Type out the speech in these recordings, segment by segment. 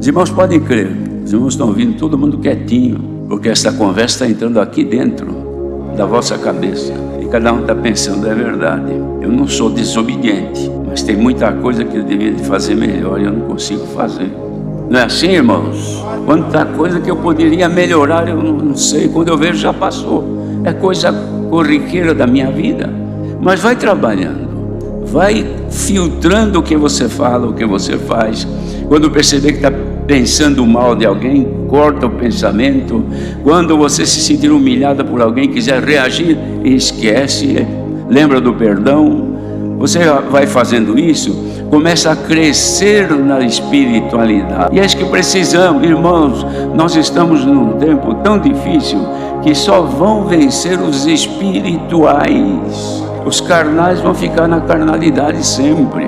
Os irmãos podem crer, os irmãos estão ouvindo todo mundo quietinho, porque essa conversa está entrando aqui dentro da vossa cabeça. E cada um está pensando, é verdade, eu não sou desobediente, mas tem muita coisa que eu devia fazer melhor e eu não consigo fazer. Não é assim, irmãos? Quanta coisa que eu poderia melhorar, eu não sei, quando eu vejo já passou. É coisa corriqueira da minha vida. Mas vai trabalhando, vai filtrando o que você fala, o que você faz. Quando perceber que está pensando mal de alguém, corta o pensamento. Quando você se sentir humilhada por alguém, quiser reagir, esquece, lembra do perdão. Você vai fazendo isso, começa a crescer na espiritualidade. E é isso que precisamos, irmãos. Nós estamos num tempo tão difícil que só vão vencer os espirituais. Os carnais vão ficar na carnalidade sempre.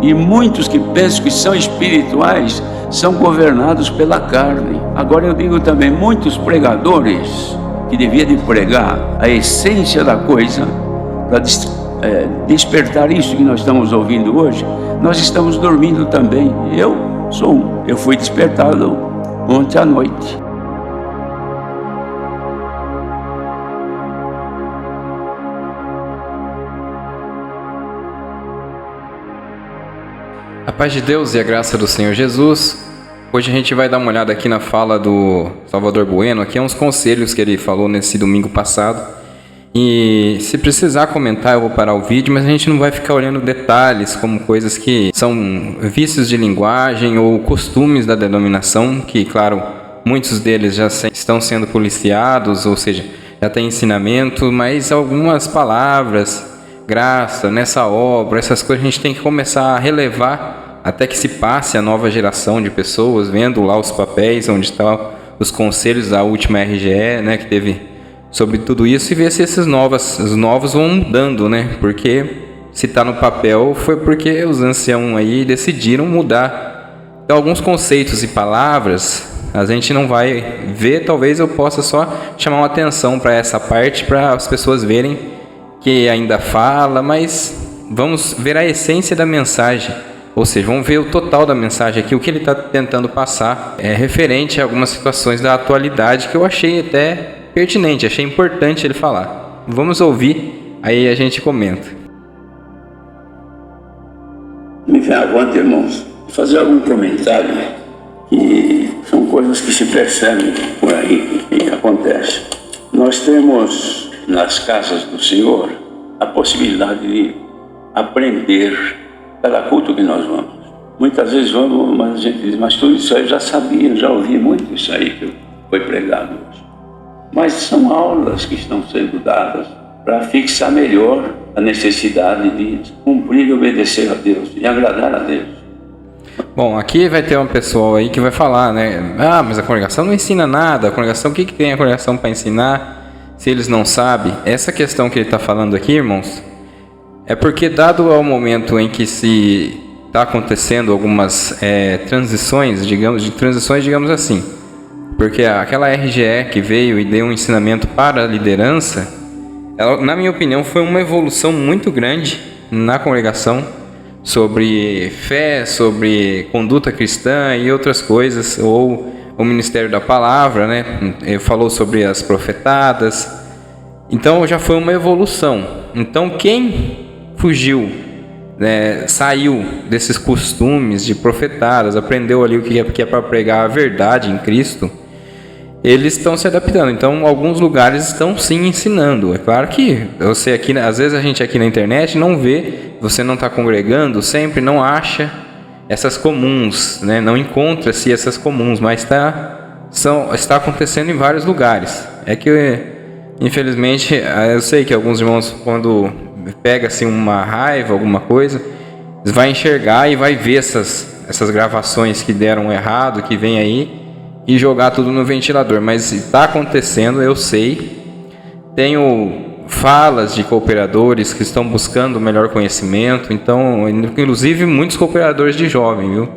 E muitos que pensam que são espirituais são governados pela carne. Agora eu digo também, muitos pregadores que deviam de pregar a essência da coisa para despertar isso que nós estamos ouvindo hoje, nós estamos dormindo também. Eu sou um. Eu fui despertado ontem à noite. A paz de Deus e a graça do Senhor Jesus. Hoje a gente vai dar uma olhada aqui na fala do Salvador Bueno, aqui é uns conselhos que ele falou nesse domingo passado. E se precisar comentar eu vou parar o vídeo, mas a gente não vai ficar olhando detalhes como coisas que são vícios de linguagem ou costumes da denominação, que claro, muitos deles já estão sendo policiados, ou seja, já tem ensinamento, mas algumas palavras, graça, nessa obra, essas coisas a gente tem que começar a relevar até que se passe a nova geração de pessoas, vendo lá os papéis, onde estão os conselhos da última RGE, né, que teve sobre tudo isso, e ver se os novos vão mudando, né, porque se está no papel foi porque os anciãos aí decidiram mudar. Então, alguns conceitos e palavras a gente não vai ver, talvez eu possa só chamar uma atenção para essa parte, para as pessoas verem que ainda fala, mas vamos ver a essência da mensagem, ou seja, vamos ver o total da mensagem aqui, o que ele está tentando passar é referente a algumas situações da atualidade que eu achei até pertinente, achei importante ele falar. Vamos ouvir, aí a gente comenta. Me vem à vontade, irmãos, fazer algum comentário, que são coisas que se percebem por aí e que acontecem. Nós temos nas casas do Senhor a possibilidade de aprender cada culto que nós vamos. Muitas vezes vamos, mas a gente diz, mas tudo isso aí eu já sabia, já ouvi muito isso aí que foi pregado hoje. Mas são aulas que estão sendo dadas para fixar melhor a necessidade de cumprir e obedecer a Deus e agradar a Deus. Bom, aqui vai ter um pessoal aí que vai falar, né? Ah, mas a congregação não ensina nada. A congregação, o que tem a congregação para ensinar se eles não sabem? Essa questão que ele está falando aqui, irmãos, é porque dado ao momento em que se está acontecendo algumas transições, digamos assim, porque aquela RGE que veio e deu um ensinamento para a liderança, ela, na minha opinião, foi uma evolução muito grande na congregação sobre fé, sobre conduta cristã e outras coisas, ou o ministério da palavra, né? Ele falou sobre as profetadas. Então já foi uma evolução. Então quem fugiu, né, saiu desses costumes de profetadas, aprendeu ali o que é para pregar a verdade em Cristo, eles estão se adaptando. Então alguns lugares estão sim ensinando. É claro que você aqui, às vezes a gente aqui na internet não vê, você não está congregando sempre, não acha essas comuns, né? Não encontra-se essas comuns, mas está acontecendo em vários lugares. É que infelizmente eu sei que alguns irmãos, quando pega assim uma raiva, alguma coisa, vai enxergar e vai ver essas gravações que deram errado, que vem aí, e jogar tudo no ventilador. Mas está acontecendo, eu sei. Tenho falas de cooperadores que estão buscando melhor conhecimento, então, inclusive muitos cooperadores de jovem, viu?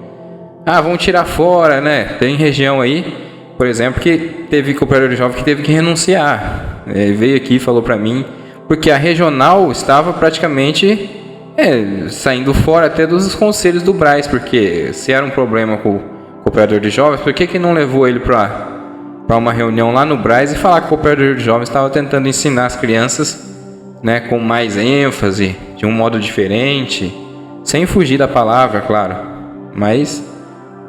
Ah, vão tirar fora, né? Tem região aí, por exemplo, que teve cooperador de jovem que teve que renunciar. Veio aqui e falou para mim, porque a regional estava praticamente saindo fora até dos conselhos do Braz, porque se era um problema com cooperador de jovens, por que não levou ele para uma reunião lá no Brás e falar que o cooperador de jovens estava tentando ensinar as crianças, né, com mais ênfase, de um modo diferente, sem fugir da palavra, claro, mas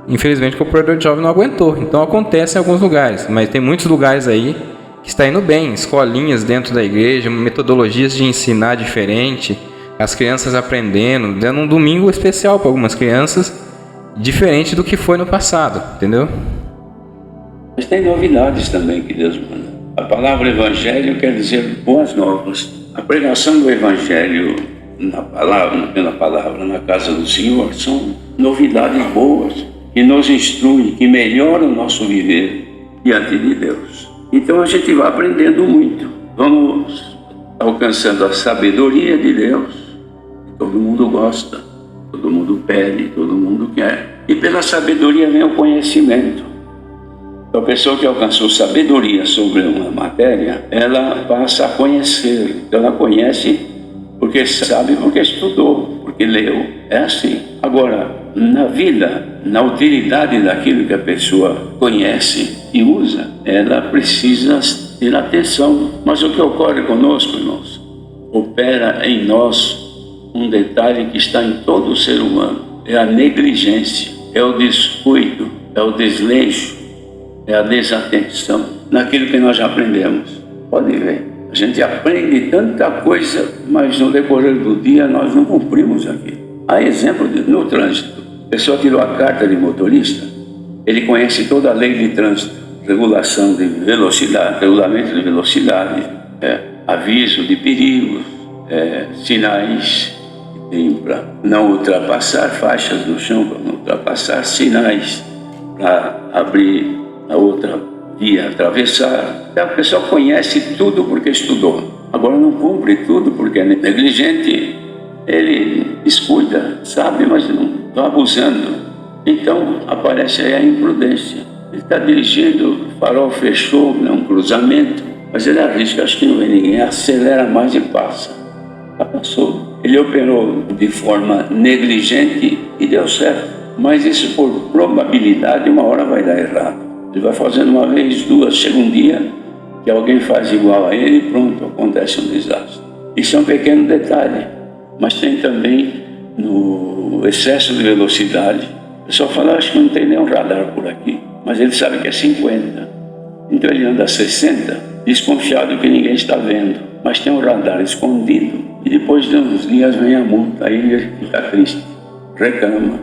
infelizmente o cooperador de jovens não aguentou. Então acontece em alguns lugares, mas tem muitos lugares aí que está indo bem, escolinhas dentro da igreja, metodologias de ensinar diferente, as crianças aprendendo, dando um domingo especial para algumas crianças, diferente do que foi no passado, entendeu? Mas tem novidades também que Deus manda. A palavra evangelho quer dizer boas novas. A pregação do evangelho pela palavra, na casa do Senhor, são novidades boas, que nos instruem, que melhoram o nosso viver diante de Deus. Então a gente vai aprendendo muito, vamos alcançando a sabedoria de Deus, que todo mundo gosta, todo mundo pede, todo mundo quer. E pela sabedoria vem o conhecimento. A pessoa que alcançou sabedoria sobre uma matéria, ela passa a conhecer. Ela conhece porque sabe, porque estudou, porque leu. É assim. Agora, na vida, na utilidade daquilo que a pessoa conhece e usa, ela precisa ter atenção. Mas o que ocorre conosco, irmãos, opera em nós um detalhe que está em todo o ser humano. É a negligência, é o descuido, é o desleixo, é a desatenção naquilo que nós já aprendemos. Pode ver, a gente aprende tanta coisa, mas no decorrer do dia nós não cumprimos aquilo. Há exemplo no trânsito. A pessoa tirou a carta de motorista, ele conhece toda a lei de trânsito, regulação de velocidade, regulamento de velocidade, aviso de perigos, sinais que tem para não ultrapassar, faixas no chão para não ultrapassar, sinais para abrir a outra via, atravessar. A pessoa conhece tudo porque estudou. Agora não cumpre tudo porque é negligente. Ele descuida, sabe, mas não está abusando. Então aparece aí a imprudência. Ele está dirigindo, o farol fechou, um cruzamento, mas ele arrisca, acho que não vê ninguém, acelera mais e passa. Já passou. Ele operou de forma negligente e deu certo. Mas isso por probabilidade uma hora vai dar errado. Ele vai fazendo uma vez, duas, chega um dia que alguém faz igual a ele e pronto, acontece um desastre. Isso é um pequeno detalhe, mas tem também no excesso de velocidade. O pessoal fala, acho que não tem nenhum radar por aqui, mas ele sabe que é 50. Então ele anda a 60, desconfiado que ninguém está vendo, mas tem um radar escondido. E depois de uns dias vem a multa, aí ele fica triste, reclama,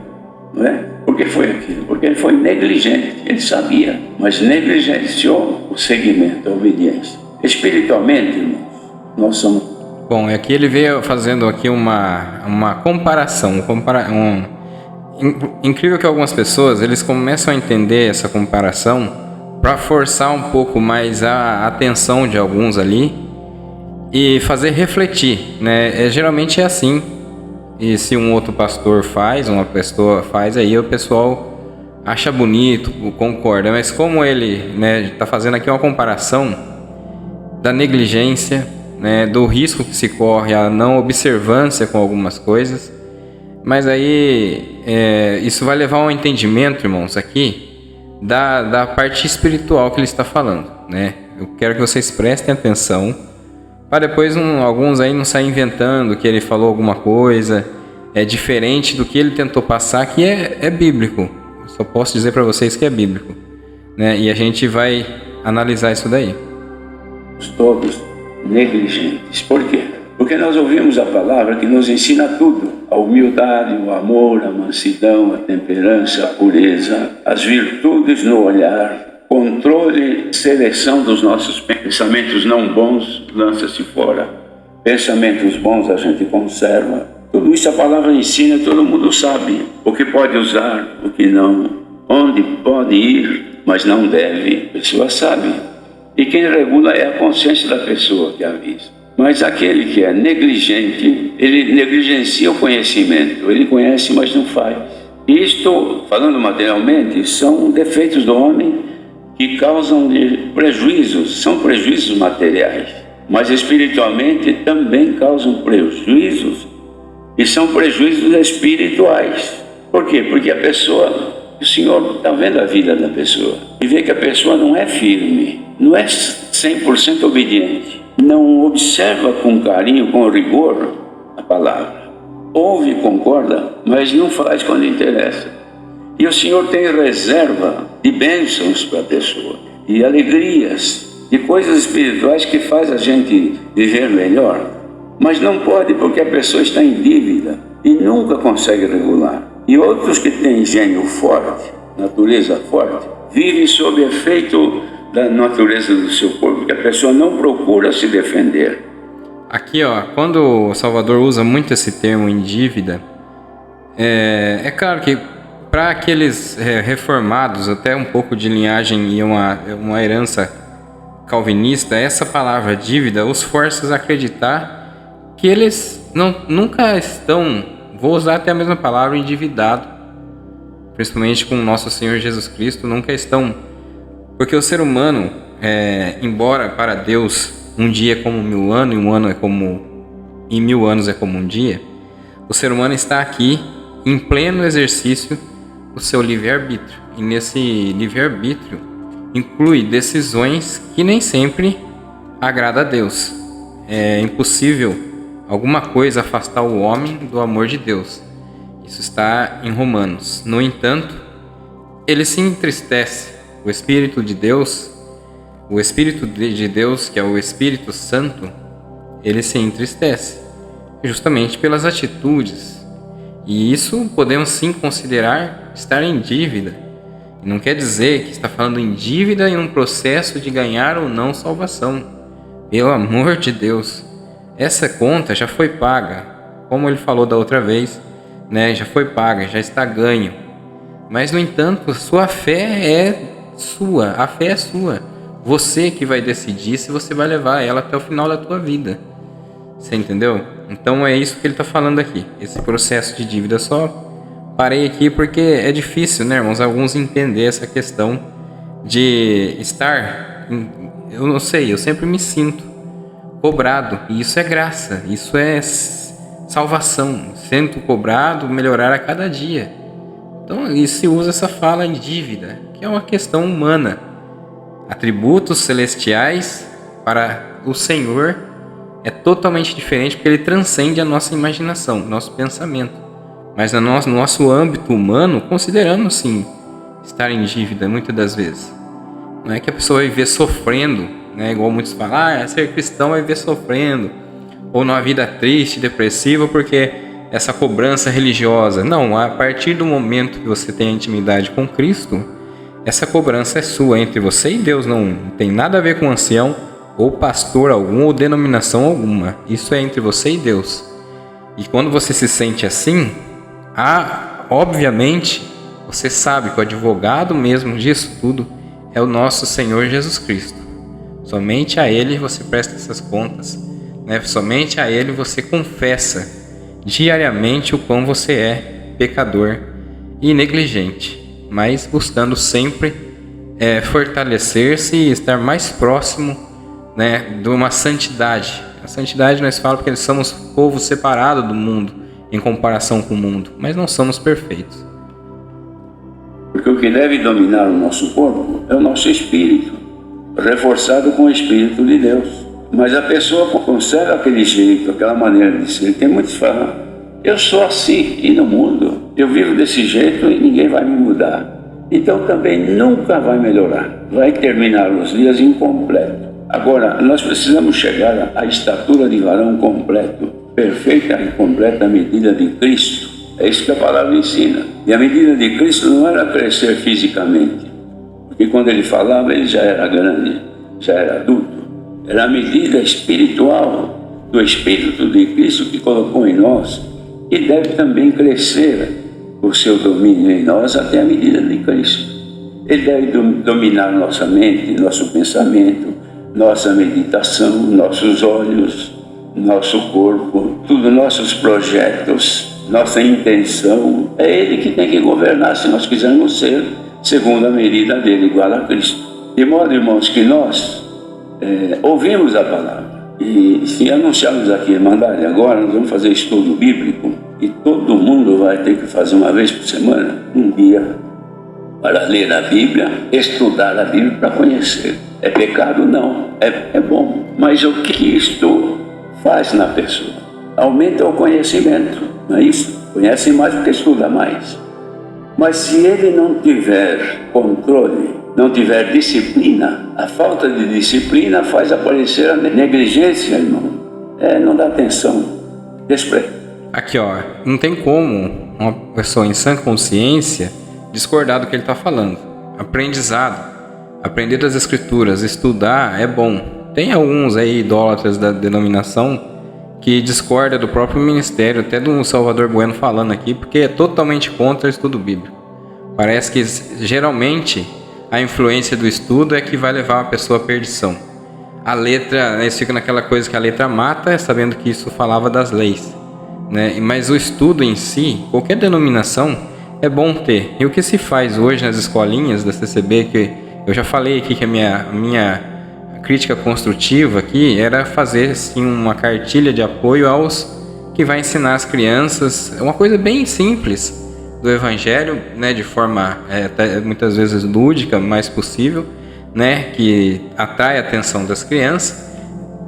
não é? Por que foi aquilo? Porque ele foi negligente, ele sabia, mas negligenciou o seguimento, a obediência. Espiritualmente, irmãos, nós somos... Bom, aqui ele veio fazendo aqui uma comparação, incrível que algumas pessoas, eles começam a entender essa comparação para forçar um pouco mais a atenção de alguns ali e fazer refletir, né? Geralmente é assim. E se um outro pastor faz, uma pessoa faz, aí o pessoal acha bonito, concorda. Mas como ele, né, está fazendo aqui uma comparação da negligência, né, do risco que se corre, a não observância com algumas coisas. Mas aí isso vai levar a um entendimento, irmãos, aqui da parte espiritual que ele está falando, né? Eu quero que vocês prestem atenção, para depois alguns aí não saírem inventando que ele falou alguma coisa diferente do que ele tentou passar, que é bíblico. Eu só posso dizer para vocês que é bíblico, né? E a gente vai analisar isso daí. Todos negligentes. Por quê? Porque nós ouvimos a palavra que nos ensina tudo: a humildade, o amor, a mansidão, a temperança, a pureza, as virtudes no olhar, controle, seleção dos nossos pensamentos não bons, lança-se fora. Pensamentos bons a gente conserva. Tudo isso a palavra ensina, todo mundo sabe. O que pode usar, o que não. Onde pode ir, mas não deve. A pessoa sabe. E quem regula é a consciência da pessoa que avisa. Mas aquele que é negligente, ele negligencia o conhecimento. Ele conhece, mas não faz. Isto, falando materialmente, são defeitos do homem que causam prejuízos, são prejuízos materiais, mas espiritualmente também causam prejuízos, e são prejuízos espirituais. Por quê? Porque a pessoa O Senhor está vendo a vida da pessoa e vê que a pessoa não é firme, não é 100% obediente, não observa com carinho, com rigor a palavra. Ouve e concorda, mas não faz quando interessa. E o Senhor tem reserva de bênçãos para a pessoa, de alegrias, de coisas espirituais que faz a gente viver melhor. Mas não pode, porque a pessoa está em dívida e nunca consegue regular. E outros que têm gênio forte, natureza forte, vivem sob efeito da natureza do seu corpo, porque a pessoa não procura se defender. Aqui, ó, quando o Salvador usa muito esse termo em dívida, é claro que para aqueles reformados, até um pouco de linhagem e uma herança calvinista, essa palavra dívida os força a acreditar que eles nunca estão, vou usar até a mesma palavra, endividado, principalmente com o nosso Senhor Jesus Cristo, nunca estão, porque o ser humano, embora para Deus um dia é como 1000 anos e um ano é como, e 1000 anos é como um dia, o ser humano está aqui em pleno exercício do seu livre-arbítrio, e nesse livre-arbítrio inclui decisões que nem sempre agrada a Deus. É impossível alguma coisa afastar o homem do amor de Deus. Isso está em Romanos. No entanto, ele se entristece. O Espírito de Deus, que é o Espírito Santo, ele se entristece justamente pelas atitudes. E isso podemos sim considerar estar em dívida. Não quer dizer que está falando em dívida em um processo de ganhar ou não salvação. Pelo amor de Deus, essa conta já foi paga, como ele falou da outra vez, né? Já foi paga, já está ganho. Mas no entanto, sua fé é sua, a fé é sua. Você que vai decidir se você vai levar ela até o final da tua vida. Você entendeu? Então é isso que ele está falando aqui, esse processo de dívida. Só parei aqui porque é difícil, né, irmãos, alguns entender essa questão de estar, eu não sei, eu sempre me sinto cobrado, e isso é graça, isso é salvação, sinto cobrado, melhorar a cada dia. Então e se usa essa fala em dívida, que é uma questão humana. Atributos celestiais para o Senhor é totalmente diferente, porque ele transcende a nossa imaginação, nosso pensamento. Mas no nosso âmbito humano, consideramos sim estar em dívida muitas das vezes. Não é que a pessoa vai viver sofrendo, né? Igual muitos falam, ser cristão vai viver sofrendo, ou numa vida triste, depressiva, porque essa cobrança religiosa. Não, a partir do momento que você tem a intimidade com Cristo, essa cobrança é sua, entre você e Deus, não tem nada a ver com ancião, ou pastor algum, ou denominação alguma. Isso é entre você e Deus. E quando você se sente assim, obviamente, você sabe que o advogado mesmo disso tudo é o nosso Senhor Jesus Cristo. Somente a Ele você presta essas contas, né? Somente a Ele você confessa diariamente o quão você é pecador e negligente, mas buscando sempre fortalecer-se e estar mais próximo, né, de uma santidade. A santidade nós falamos porque somos povo separado do mundo em comparação com o mundo, mas não somos perfeitos. Porque o que deve dominar o nosso corpo é o nosso espírito, reforçado com o Espírito de Deus. Mas a pessoa conserva aquele jeito, aquela maneira de ser. Tem muitos que falam, eu sou assim e no mundo, eu vivo desse jeito e ninguém vai me mudar. Então também nunca vai melhorar, vai terminar os dias incompleto. Agora, nós precisamos chegar à estatura de varão completo, perfeita e completa medida de Cristo. É isso que a palavra ensina. E a medida de Cristo não era crescer fisicamente, porque quando ele falava, ele já era grande, já era adulto. Era a medida espiritual do Espírito de Cristo que colocou em nós e deve também crescer o seu domínio em nós até a medida de Cristo. Ele deve dominar nossa mente, nosso pensamento, nossa meditação, nossos olhos, nosso corpo, tudo, nossos projetos, nossa intenção. É Ele que tem que governar se nós quisermos ser segundo a medida dele, igual a Cristo. De modo, irmãos, que nós ouvimos a palavra e se anunciarmos aqui, mandarem agora, nós vamos fazer estudo bíblico e todo mundo vai ter que fazer uma vez por semana, um dia, para ler a Bíblia, estudar a Bíblia para conhecer. É pecado? Não. É bom. Mas o que isto faz na pessoa? Aumenta o conhecimento, não é isso? Conhece mais porque estuda mais. Mas se ele não tiver controle, não tiver disciplina, a falta de disciplina faz aparecer a negligência, irmão. Não dá atenção. Desprezo. Aqui, ó, não tem como uma pessoa em sã consciência discordar do que ele está falando. Aprendizado, aprender das escrituras, estudar é bom. Tem alguns aí idólatras da denominação que discorda do próprio ministério, até do Salvador Bueno falando aqui, porque é totalmente contra o estudo bíblico. Parece que geralmente a influência do estudo é que vai levar uma pessoa à perdição. A letra, eles ficam naquela coisa que a letra mata, sabendo que isso falava das leis, né? Mas o estudo em si, qualquer denominação, é bom ter. E o que se faz hoje nas escolinhas da CCB, que eu já falei aqui que a minha crítica construtiva aqui era fazer assim, uma cartilha de apoio aos que vai ensinar as crianças, uma coisa bem simples do Evangelho, né, de forma até, muitas vezes lúdica, mais possível, né, que atrai a atenção das crianças,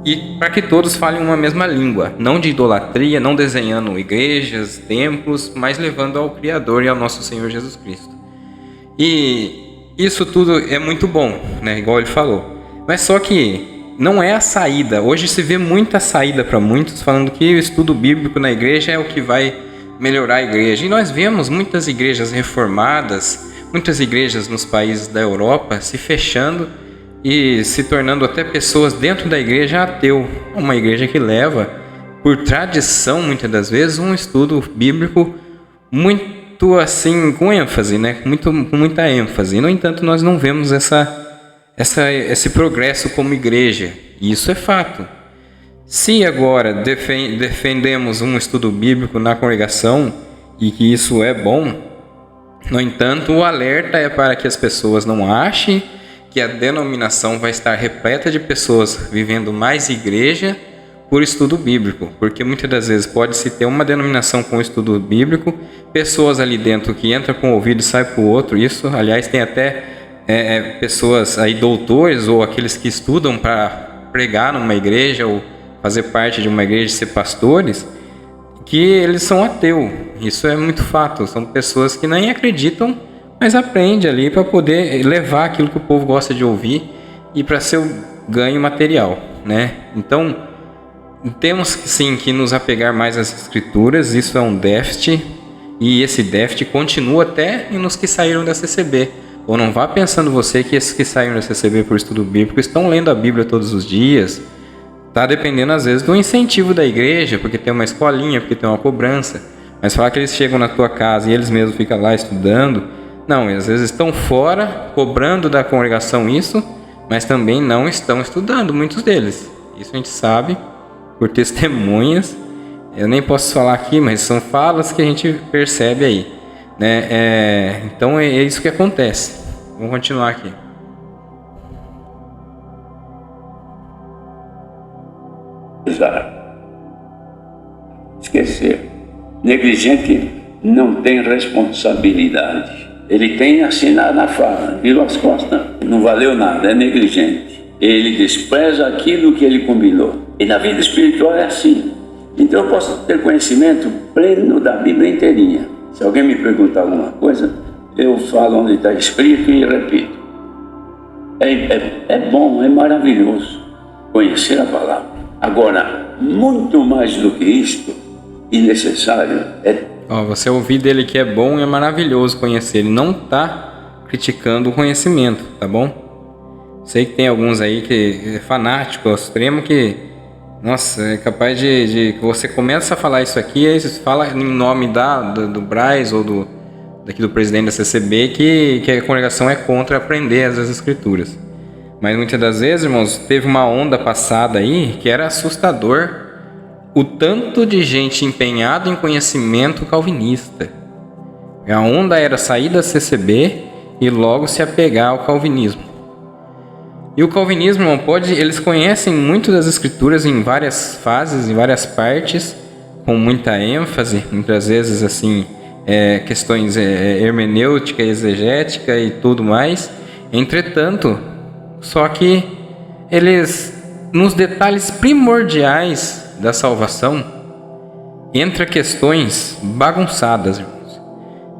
e para que todos falem uma mesma língua, não de idolatria, não desenhando igrejas, templos, mas levando ao Criador e ao nosso Senhor Jesus Cristo. E isso tudo é muito bom, né, igual ele falou. Mas só que não é a saída. Hoje se vê muita saída para muitos, falando que o estudo bíblico na igreja é o que vai melhorar a igreja. E nós vemos muitas igrejas reformadas, muitas igrejas nos países da Europa se fechando e se tornando até pessoas dentro da igreja ateu. Uma igreja que leva, por tradição, muitas das vezes, um estudo bíblico muito assim, com ênfase, né? Com muita ênfase. No entanto, nós não vemos esse progresso como igreja, e isso é fato. Se agora defendemos um estudo bíblico na congregação, e que isso é bom, no entanto, o alerta é para que as pessoas não achem que a denominação vai estar repleta de pessoas vivendo mais igreja por estudo bíblico, porque muitas das vezes pode-se ter uma denominação com estudo bíblico, pessoas ali dentro que entram com o ouvido e saem para o outro. Isso, aliás, tem até pessoas aí, doutores ou aqueles que estudam para pregar numa igreja ou fazer parte de uma igreja, ser pastores, que eles são ateus. Isso é muito fato. São pessoas que nem acreditam, mas aprendem ali para poder levar aquilo que o povo gosta de ouvir e para seu ganho material, né? Então, temos sim que nos apegar mais às escrituras. Isso é um déficit, e esse déficit continua até nos que saíram da CCB. Ou não vá pensando você que esses que saíram da CCB por estudo bíblico estão lendo a Bíblia todos os dias. Está dependendo às vezes do incentivo da igreja, porque tem uma escolinha, porque tem uma cobrança. Mas falar que eles chegam na tua casa e eles mesmos ficam lá estudando, não, às vezes estão fora, cobrando da congregação isso, mas também não estão estudando, muitos deles. Isso a gente sabe por testemunhas. Eu nem posso falar aqui, mas são falas que a gente percebe aí, né? Então é isso que acontece. Vamos continuar aqui. Esquecer. Negligente não tem responsabilidade. Ele tem assinar na fala, virou as costas, não valeu nada, é negligente. Ele despreza aquilo que ele combinou. E na vida espiritual é assim. Então eu posso ter conhecimento pleno da Bíblia inteirinha. Se alguém me perguntar alguma coisa, eu falo onde está escrito e repito. É bom, é maravilhoso conhecer a palavra. Agora, muito mais do que isto, e necessário, você ouvir dele que é bom e é maravilhoso conhecer. Ele não está criticando o conhecimento, tá bom? Sei que tem alguns aí que é fanático ao extremo, que, nossa, é capaz de que você começa a falar isso aqui, aí você fala em nome do Braz ou daqui do presidente da CCB que a congregação é contra aprender as escrituras. Mas muitas das vezes, irmãos, teve uma onda passada aí que era assustador o tanto de gente empenhada em conhecimento calvinista. A onda era sair da CCB e logo se apegar ao calvinismo. E o calvinismo, irmão, eles conhecem muito das escrituras em várias fases, em várias partes, com muita ênfase, muitas vezes assim, questões hermenêutica, exegética e tudo mais. Entretanto, só que eles, nos detalhes primordiais da salvação, entra questões bagunçadas, irmãos.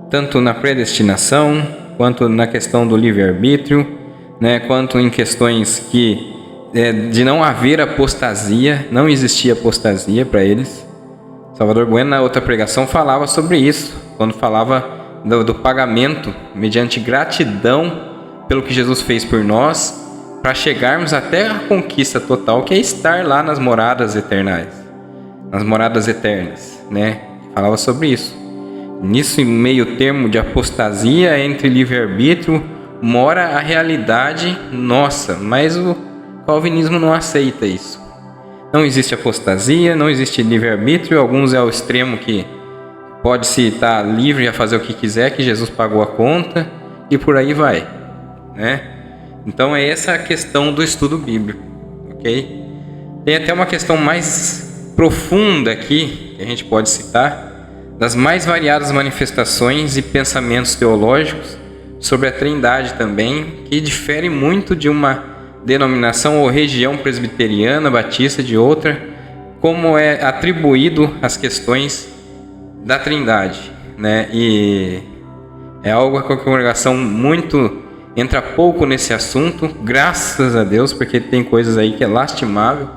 Tanto na predestinação, quanto na questão do livre-arbítrio, né, quanto em questões de não haver apostasia, não existia apostasia para eles. Salvador Bueno, na outra pregação, falava sobre isso, quando falava do pagamento mediante gratidão pelo que Jesus fez por nós, para chegarmos até a conquista total, que é estar lá nas moradas eternas, nas moradas eternas, né? Falava sobre isso. Nisso meio termo de apostasia entre livre-arbítrio mora a realidade nossa, mas o calvinismo não aceita isso. Não existe apostasia, não existe livre-arbítrio. Alguns é o extremo que pode-se estar livre a fazer o que quiser, que Jesus pagou a conta, e por aí vai, né? Então é essa a questão do estudo bíblico, ok? Tem até uma questão mais profunda aqui, que a gente pode citar, das mais variadas manifestações e pensamentos teológicos sobre a Trindade também, que difere muito de uma denominação ou região presbiteriana, batista, de outra, como é atribuído as questões da Trindade, né? E é algo que a congregação entra pouco nesse assunto, graças a Deus, porque tem coisas aí que é lastimável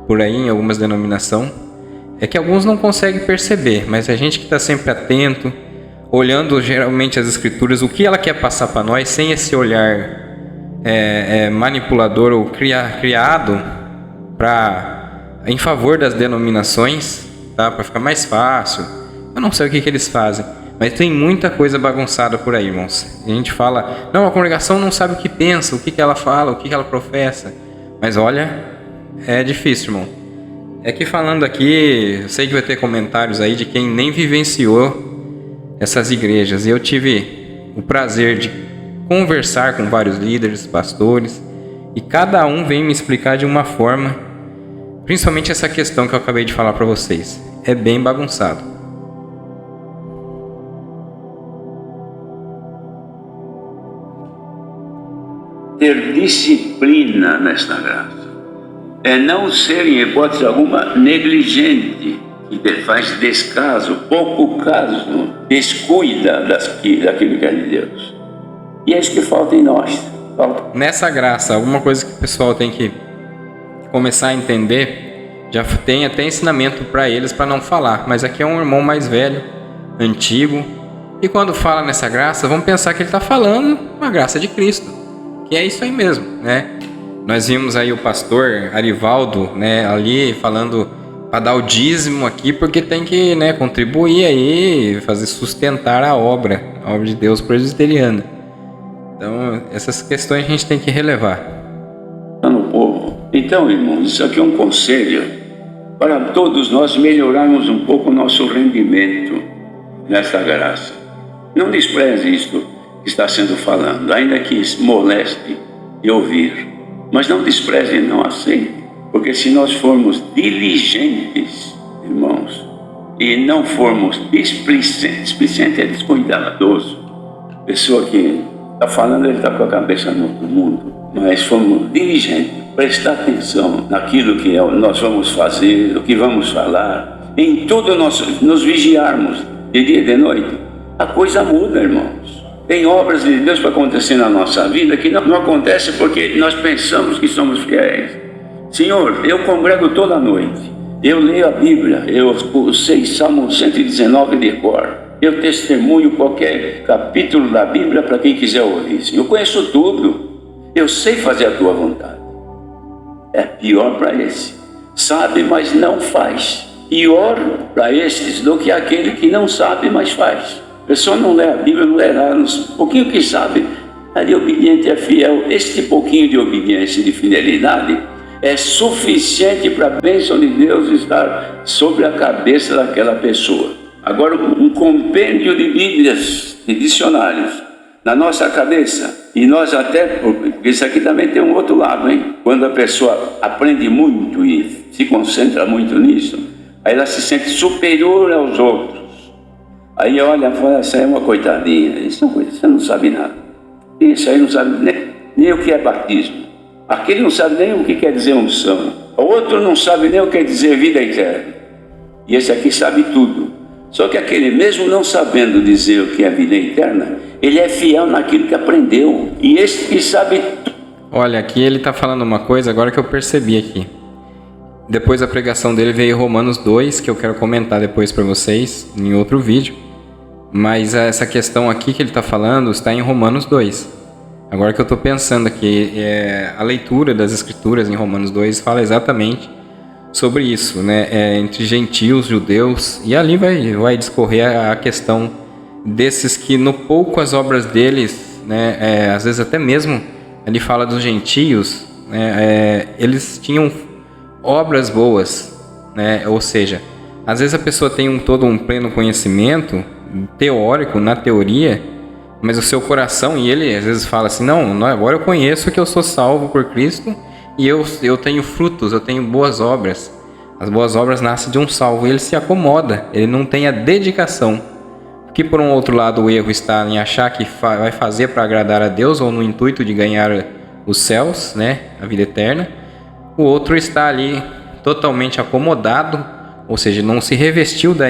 por aí em algumas denominações. É que alguns não conseguem perceber, mas a gente que está sempre atento, olhando geralmente as Escrituras, o que ela quer passar para nós, sem esse olhar manipulador ou criado em favor das denominações, tá? Para ficar mais fácil. Eu não sei o que eles fazem, mas tem muita coisa bagunçada por aí, irmãos. A gente fala, não, a congregação não sabe o que pensa, o que ela fala, o que ela professa. Mas olha, é difícil, irmão. É que falando aqui, eu sei que vai ter comentários aí de quem nem vivenciou essas igrejas. E eu tive o prazer de conversar com vários líderes, pastores, e cada um vem me explicar de uma forma, principalmente essa questão que eu acabei de falar para vocês. É bem bagunçado. Ter disciplina nesta graça é não ser, em hipótese alguma, negligente, que faz descaso, pouco caso, descuida daquilo que é de Deus. E é isso que falta em nós. Nessa graça, alguma coisa que o pessoal tem que começar a entender, já tem até ensinamento para eles para não falar, mas aqui é um irmão mais velho, antigo, e quando fala nessa graça, vamos pensar que ele está falando uma graça de Cristo, que é isso aí mesmo, né? Nós vimos aí o pastor Arivaldo, né, ali falando para dar o dízimo aqui, porque tem que, né, contribuir aí, fazer sustentar a obra de Deus presbiteriana. Então, essas questões a gente tem que relevar. No povo. Então, irmãos, isso aqui é um conselho para todos nós melhorarmos um pouco o nosso rendimento nessa graça. Não despreze isto que está sendo falado, ainda que moleste de ouvir. Mas não despreze, não aceite, porque se nós formos diligentes, irmãos, e não formos displicentes, displicente é descuidadoso, pessoa que está falando, ele está com a cabeça no outro mundo, mas formos diligentes, prestar atenção naquilo que nós vamos fazer, o que vamos falar, em tudo nos vigiarmos, de dia e de noite, a coisa muda, irmãos. Tem obras de Deus para acontecer na nossa vida que não acontece porque nós pensamos que somos fiéis. Senhor, eu congrego toda noite, eu leio a Bíblia, eu sei Salmo 119 de cor, eu testemunho qualquer capítulo da Bíblia para quem quiser ouvir. Eu conheço tudo, eu sei fazer a tua vontade. É pior para esse, sabe, mas não faz. Pior para estes do que aquele que não sabe, mas faz. A pessoa não lê a Bíblia, não lê nada, um pouquinho que sabe, ali obediente é fiel. Este pouquinho de obediência e de fidelidade é suficiente para a bênção de Deus estar sobre a cabeça daquela pessoa. Agora, um compêndio de Bíblias e dicionários na nossa cabeça, e nós até, porque isso aqui também tem um outro lado, hein? Quando a pessoa aprende muito e se concentra muito nisso, aí ela se sente superior aos outros. Aí olha, fala, essa é uma coitadinha. Isso é coisa, você não sabe nada. Isso aí não sabe nem o que é batismo. Aquele não sabe nem o que quer dizer unção. O outro não sabe nem o que quer dizer vida eterna. E esse aqui sabe tudo. Só que aquele mesmo não sabendo dizer o que é vida eterna, ele é fiel naquilo que aprendeu. E esse que sabe tudo. Olha, aqui ele está falando uma coisa agora que eu percebi aqui. Depois da pregação dele veio Romanos 2, que eu quero comentar depois para vocês em outro vídeo. Mas essa questão aqui que ele está falando está em Romanos 2. Agora que eu estou pensando aqui, a leitura das Escrituras em Romanos 2 fala exatamente sobre isso, né? Entre gentios, judeus, e ali vai discorrer a questão desses que no pouco as obras deles, né? Às vezes até mesmo ele fala dos gentios, né? Eles tinham obras boas, né? Ou seja, às vezes a pessoa tem todo um pleno conhecimento teórico, na teoria, mas o seu coração, e ele às vezes fala assim, não, agora eu conheço que eu sou salvo por Cristo e eu tenho frutos, eu tenho boas obras. As boas obras nascem de um salvo, e ele se acomoda, ele não tem a dedicação. Porque por um outro lado o erro está em achar que vai fazer para agradar a Deus ou no intuito de ganhar os céus, né, a vida eterna. O outro está ali totalmente acomodado, ou seja, não se revestiu da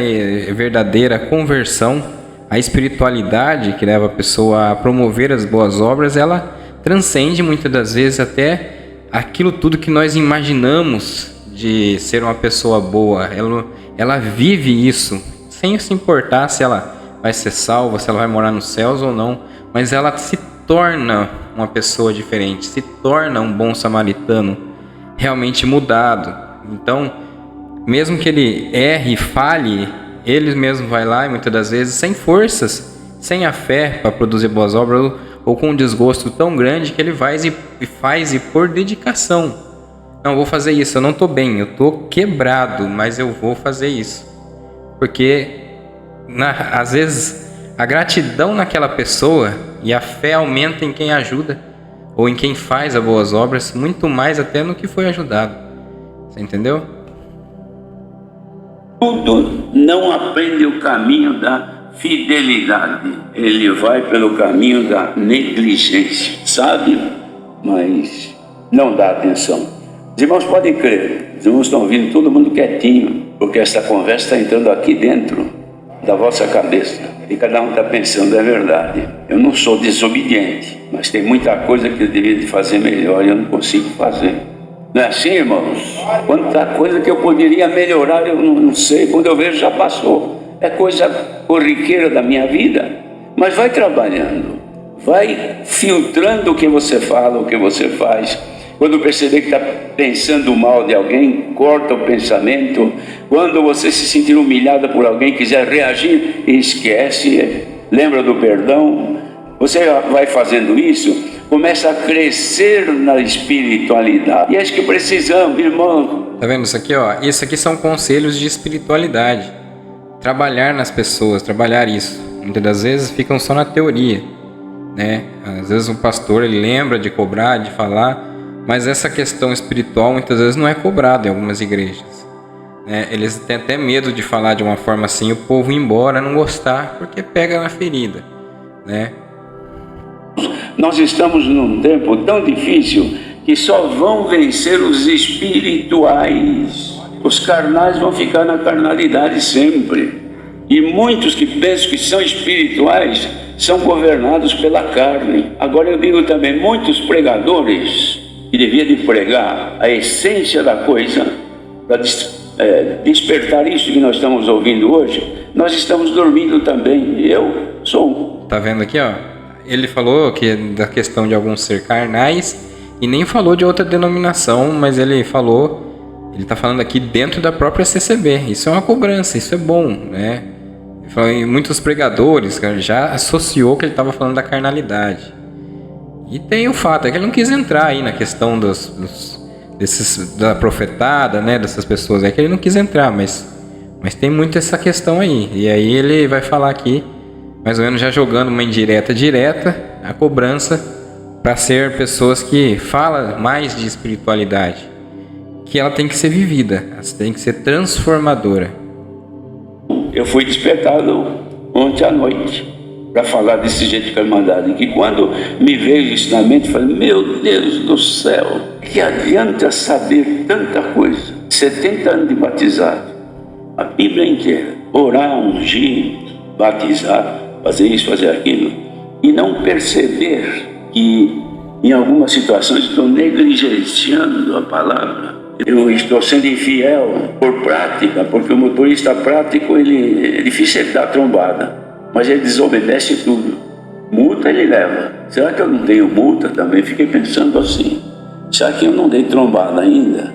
verdadeira conversão. A espiritualidade que leva a pessoa a promover as boas obras, ela transcende muitas das vezes até aquilo tudo que nós imaginamos de ser uma pessoa boa. Ela vive isso, sem se importar se ela vai ser salva, se ela vai morar nos céus ou não, mas ela se torna uma pessoa diferente, se torna um bom samaritano, realmente mudado. Então, mesmo que ele erre e falhe, ele mesmo vai lá e muitas das vezes sem forças, sem a fé para produzir boas obras, ou com um desgosto tão grande que ele vai e faz e por dedicação. Não, vou fazer isso, eu não estou bem, eu estou quebrado, mas eu vou fazer isso. Porque às vezes a gratidão naquela pessoa e a fé aumenta em quem ajuda ou em quem faz as boas obras, muito mais até no que foi ajudado. Você entendeu? Tudo não aprende o caminho da fidelidade. Ele vai pelo caminho da negligência. Sabe, mas não dá atenção. Os irmãos podem crer. Os irmãos estão ouvindo todo mundo quietinho, porque essa conversa está entrando aqui dentro da vossa cabeça. E cada um está pensando, é verdade. Eu não sou desobediente, mas tem muita coisa que eu deveria fazer melhor e eu não consigo fazer. Não é assim, irmãos? Quanta coisa que eu poderia melhorar, eu não sei. Quando eu vejo, já passou. É coisa corriqueira da minha vida. Mas vai trabalhando. Vai filtrando o que você fala, o que você faz. Quando perceber que está pensando mal de alguém, corta o pensamento. Quando você se sentir humilhada por alguém, quiser reagir, esquece. Lembra do perdão. Você vai fazendo isso, começa a crescer na espiritualidade. E é isso que precisamos, irmão. Tá vendo isso aqui, ó? Isso aqui são conselhos de espiritualidade. Trabalhar nas pessoas, trabalhar isso. Muitas das vezes ficam só na teoria, né? Às vezes o pastor ele lembra de cobrar, de falar, mas essa questão espiritual muitas vezes não é cobrada em algumas igrejas. Eles têm até medo de falar de uma forma assim, o povo ir embora, não gostar, porque pega na ferida, né? Nós estamos num tempo tão difícil que só vão vencer os espirituais. Os carnais vão ficar na carnalidade sempre. E muitos que pensam que são espirituais são governados pela carne. Agora eu digo também, muitos pregadores que deviam de pregar a essência da coisa, para despertar isso que nós estamos ouvindo hoje, nós estamos dormindo também. Eu sou um. Tá vendo aqui, ó? Ele falou que da questão de alguns ser carnais e nem falou de outra denominação, mas ele está falando aqui dentro da própria CCB. Isso é uma cobrança, isso é bom, né? Ele falou, e muitos pregadores já associou que ele estava falando da carnalidade. E tem o fato é que ele não quis entrar aí na questão da profetada, né? Dessas pessoas aí que ele não quis entrar, mas tem muito essa questão aí. E aí ele vai falar aqui, mais ou menos já jogando uma indireta direta, a cobrança para ser pessoas que falam mais de espiritualidade, que ela tem que ser vivida, ela tem que ser transformadora. Eu fui despertado ontem à noite, para falar desse jeito de irmandade, que quando me veio isso na mente, eu falei, meu Deus do céu, que adianta saber tanta coisa, 70 anos de batizado, a Bíblia inteira, orar, ungir, batizar, fazer isso, fazer aquilo, e não perceber que em algumas situações estou negligenciando a palavra. Eu estou sendo infiel por prática, porque o motorista prático, é difícil ele dar trombada, mas ele desobedece tudo. Multa ele leva. Será que eu não tenho multa também? Fiquei pensando assim. Será que eu não dei trombada ainda?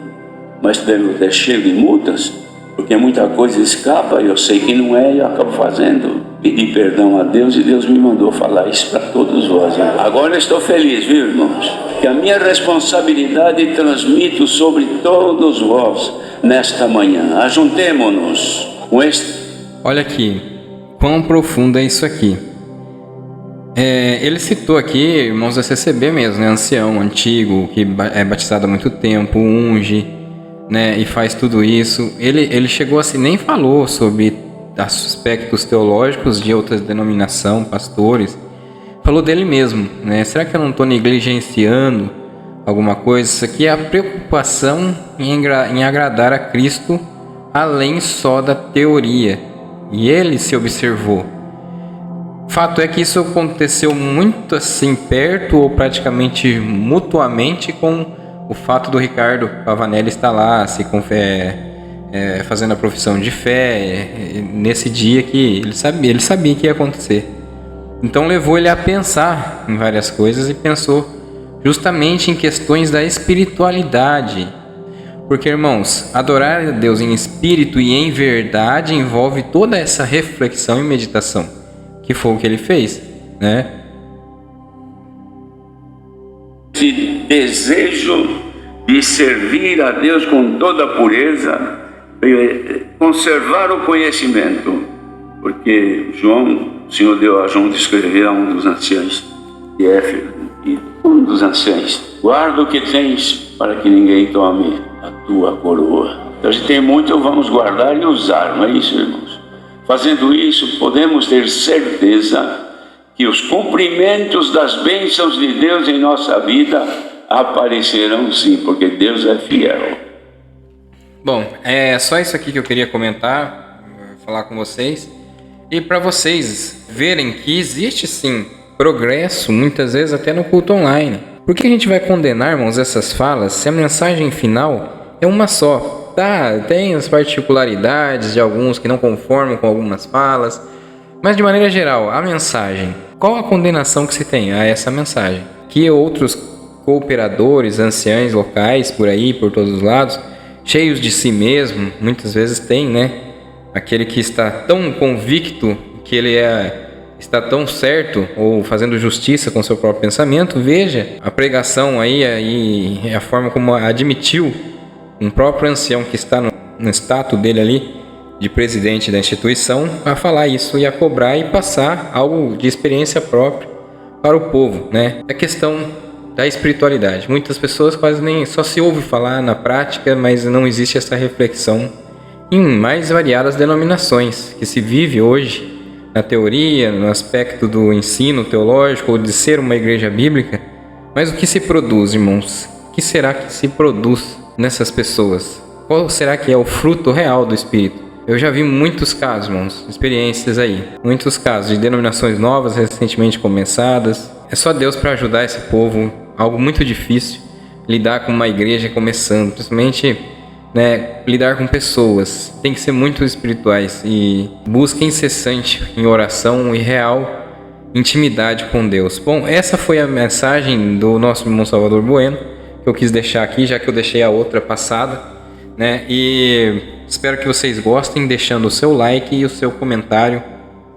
Mas devo ter cheio de multas? Porque muita coisa escapa e eu sei que não é e eu acabo fazendo. Pedi perdão a Deus e Deus me mandou falar isso para todos vós. Agora eu estou feliz, viu, irmãos? Que a minha responsabilidade transmito sobre todos vós nesta manhã. Ajuntemo-nos com este... Olha aqui, quão profundo é isso aqui. Ele citou aqui irmãos da CCB mesmo, né? Ancião, antigo, que é batizado há muito tempo, unge, né? E faz tudo isso. Ele chegou assim, nem falou sobre aspectos teológicos de outras denominações, pastores. Falou dele mesmo, né? Será que eu não estou negligenciando alguma coisa? Isso aqui é a preocupação em agradar a Cristo, além só da teoria. E ele se observou. Fato é que isso aconteceu muito assim perto ou praticamente mutuamente com o fato do Ricardo Pavanelli estar lá fazendo a profissão de fé nesse dia que ele sabia que ia acontecer. Então levou ele a pensar em várias coisas e pensou justamente em questões da espiritualidade. Porque, irmãos, adorar a Deus em espírito e em verdade envolve toda essa reflexão e meditação, que foi o que ele fez, né? Esse desejo de servir a Deus com toda a pureza, conservar o conhecimento, porque o Senhor deu a João de escrever a um dos anciãos de Éfeso, e um dos anciãos, guarda o que tens para que ninguém tome a tua coroa. Então, se tem muito, vamos guardar e usar, não é isso, irmãos? Fazendo isso, podemos ter certeza que os cumprimentos das bênçãos de Deus em nossa vida aparecerão sim, porque Deus é fiel. Bom, é só isso aqui que eu queria comentar, falar com vocês. E para vocês verem que existe sim progresso, muitas vezes até no culto online. Por que a gente vai condenar, irmãos, essas falas se a mensagem final é uma só? Tá, tem as particularidades de alguns que não conformam com algumas falas, mas de maneira geral, a mensagem, qual a condenação que se tem a essa mensagem? Que outros cooperadores, anciães locais por aí, por todos os lados, cheios de si mesmo, muitas vezes tem, né? Aquele que está tão convicto que ele está tão certo ou fazendo justiça com seu próprio pensamento. Veja a pregação aí a forma como admitiu um próprio ancião que está no status dele ali de presidente da instituição a falar isso e a cobrar e passar algo de experiência própria para o povo, né? É questão da espiritualidade. Muitas pessoas quase nem só se ouve falar na prática, mas não existe essa reflexão em mais variadas denominações que se vive hoje na teoria, no aspecto do ensino teológico ou de ser uma igreja bíblica. Mas o que se produz, irmãos? O que será que se produz nessas pessoas? Qual será que é o fruto real do Espírito? Eu já vi muitos casos, irmãos, experiências aí, muitos casos de denominações novas recentemente começadas. É só Deus para ajudar esse povo, algo muito difícil, lidar com uma igreja começando, principalmente, né, lidar com pessoas. Tem que ser muito espirituais e busca incessante em oração e real intimidade com Deus. Bom, essa foi a mensagem do nosso irmão Salvador Bueno, que eu quis deixar aqui, já que eu deixei a outra passada, né? E espero que vocês gostem, deixando o seu like e o seu comentário,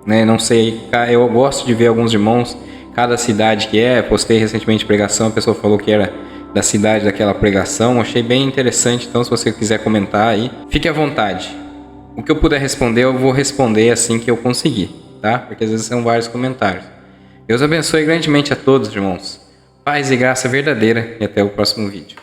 né? Não sei, eu gosto de ver alguns irmãos, cada cidade que é, postei recentemente pregação, a pessoa falou que era da cidade daquela pregação, achei bem interessante, então se você quiser comentar aí, fique à vontade. O que eu puder responder, eu vou responder assim que eu conseguir, tá? Porque às vezes são vários comentários. Deus abençoe grandemente a todos, irmãos. Paz e graça verdadeira e até o próximo vídeo.